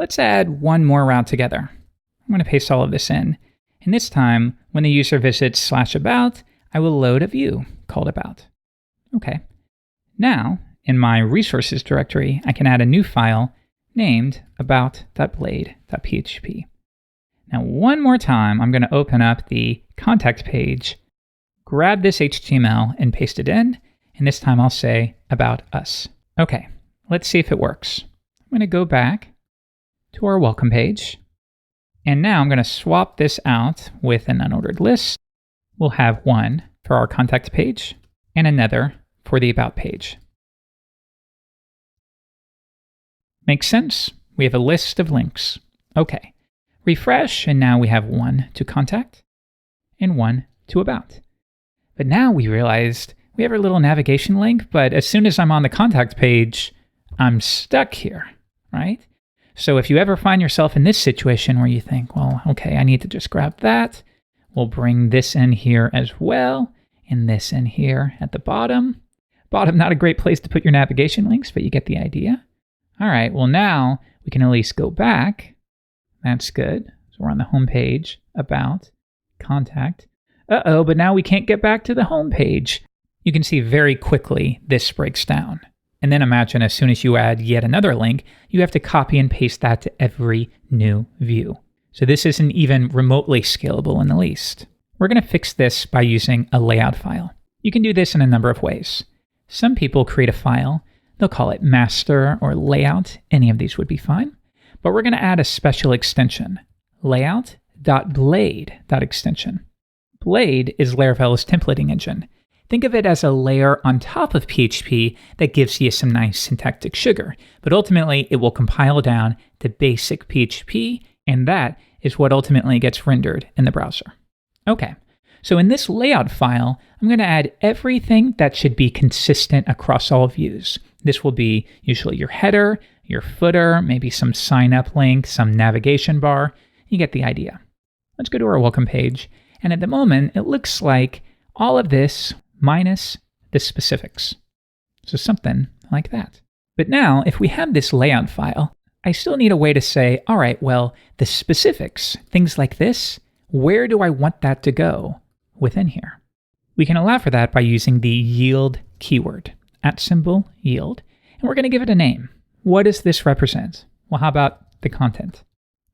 let's add one more route together. I'm going to paste all of this in. And this time, when the user visits /about, I will load a view called about. Okay. Now, in my resources directory, I can add a new file named about.blade.php. Now, one more time, I'm going to open up the contact page, grab this HTML and paste it in. And this time I'll say about us. Okay, let's see if it works. I'm going to go back to our welcome page. And now I'm going to swap this out with an unordered list. We'll have one for our contact page and another for the about page. Makes sense? We have a list of links. Okay, refresh, and now we have one to contact and one to about. But now we realized we have our little navigation link, but as soon as I'm on the contact page, I'm stuck here, right? So if you ever find yourself in this situation where you think, well, okay, I need to just grab that. We'll bring this in here as well, and this in here at the bottom. Bottom, not a great place to put your navigation links, but you get the idea. All right, well now we can at least go back. That's good. So we're on the home page, about, contact. Uh-oh, but now we can't get back to the home page. You can see very quickly this breaks down. And then imagine as soon as you add yet another link, you have to copy and paste that to every new view. So this isn't even remotely scalable in the least. We're going to fix this by using a layout file. You can do this in a number of ways. Some people create a file. They'll call it master or layout. Any of these would be fine. But we're going to add a special extension, layout.blade.extension. Blade is Laravel's templating engine. Think of it as a layer on top of PHP that gives you some nice syntactic sugar, but ultimately it will compile down to basic PHP, and that is what ultimately gets rendered in the browser. Okay, so in this layout file, I'm going to add everything that should be consistent across all views. This will be usually your header, your footer, maybe some sign-up link, some navigation bar. You get the idea. Let's go to our welcome page, and at the moment, it looks like all of this minus the specifics. So something like that. But now, if we have this layout file, I still need a way to say, all right, well, the specifics, things like this, where do I want that to go within here? We can allow for that by using the yield keyword, @yield, and we're going to give it a name. What does this represent? Well, how about the content?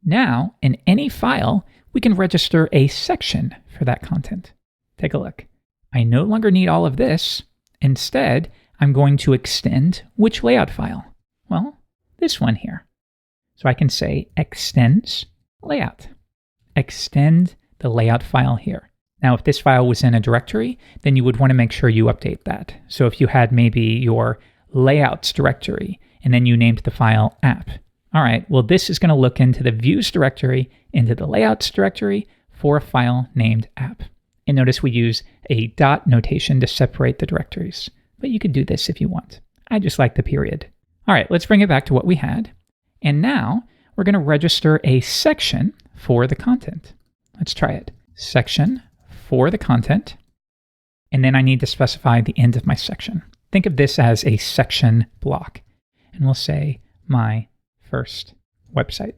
Now, in any file, we can register a section for that content. Take a look. I no longer need all of this. Instead, I'm going to extend which layout file? Well, this one here. So I can say extends layout. Extend the layout file here. Now, if this file was in a directory, then you would want to make sure you update that. So if you had maybe your layouts directory, and then you named the file app. All right, well, this is going to look into the views directory, into the layouts directory for a file named app. And notice we use a dot notation to separate the directories. But you could do this if you want. I just like the period. All right, let's bring it back to what we had. And now we're going to register a section for the content. Let's try it. Section for the content. And then I need to specify the end of my section. Think of this as a section block. And we'll say my first website.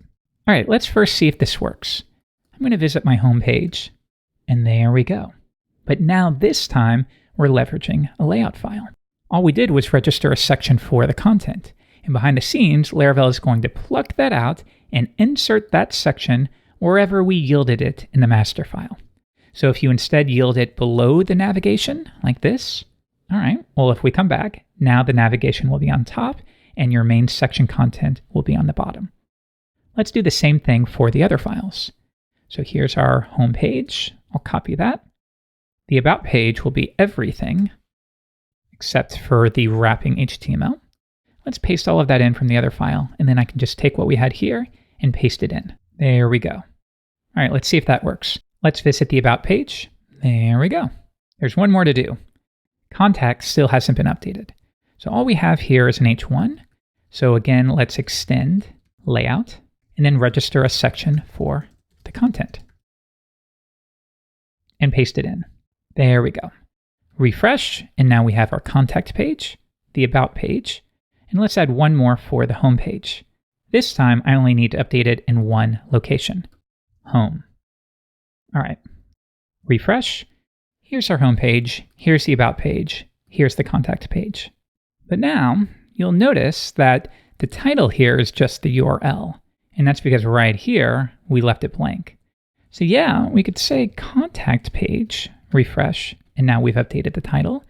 All right, let's first see if this works. I'm going to visit my home page. And there we go. But now this time, we're leveraging a layout file. All we did was register a section for the content. And behind the scenes, Laravel is going to pluck that out and insert that section wherever we yielded it in the master file. So if you instead yield it below the navigation, like this, all right, well, if we come back, now the navigation will be on top and your main section content will be on the bottom. Let's do the same thing for the other files. So here's our home page. I'll copy that. The about page will be everything except for the wrapping HTML. Let's paste all of that in from the other file, and then I can just take what we had here and paste it in. There we go. All right, let's see if that works. Let's visit the about page. There we go. There's one more to do. Contact still hasn't been updated. So all we have here is an H1. So again, let's extend layout and then register a section for the content. And paste it in. There we go. Refresh, and now we have our contact page, the about page, and let's add one more for the home page. This time, I only need to update it in one location, home. All right, refresh. Here's our home page. Here's the about page. Here's the contact page. But now you'll notice that the title here is just the URL. And that's because right here, we left it blank. So yeah, we could say contact page, refresh, and now we've updated the title.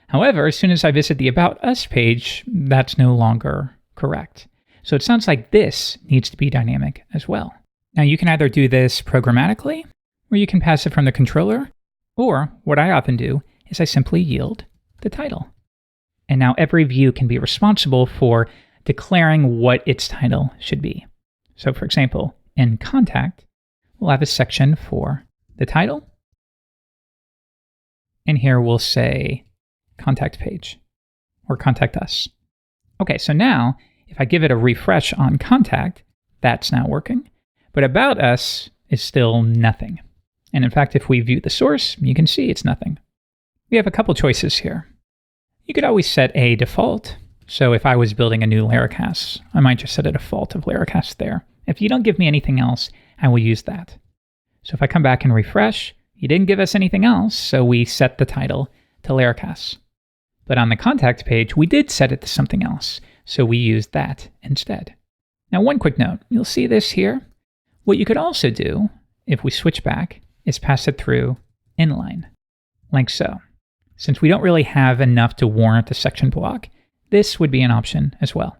However, as soon as I visit the About Us page, that's no longer correct. So it sounds like this needs to be dynamic as well. Now you can either do this programmatically, or you can pass it from the controller, or what I often do is I simply yield the title. And now every view can be responsible for declaring what its title should be. So for example, in contact, we'll have a section for the title. And here we'll say contact page or contact us. Okay, so now if I give it a refresh on contact, that's now working. But about us is still nothing. And in fact, if we view the source, you can see it's nothing. We have a couple choices here. You could always set a default. So if I was building a new Laracast, I might just set a default of Laracast there. If you don't give me anything else, I will use that. So if I come back and refresh, you didn't give us anything else, so we set the title to Laracast. But on the contact page, we did set it to something else, so we used that instead. Now, one quick note, you'll see this here. What you could also do, if we switch back, is pass it through inline, like so. Since we don't really have enough to warrant a section block, this would be an option as well.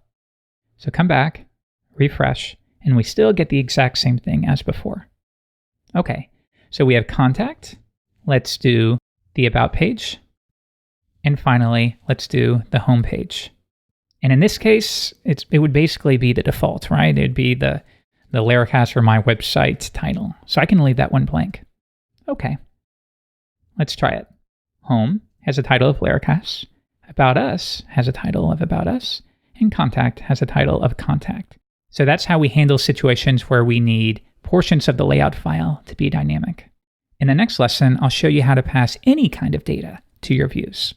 So come back, refresh, and we still get the exact same thing as before. Okay, so we have contact. Let's do the about page. And finally, let's do the home page. And in this case, it would basically be the default, right? It'd be the Laracast or my website title. So I can leave that one blank. Okay, let's try it. Home has a title of Laracast. About Us has a title of About Us. And Contact has a title of Contact. So that's how we handle situations where we need portions of the layout file to be dynamic. In the next lesson, I'll show you how to pass any kind of data to your views.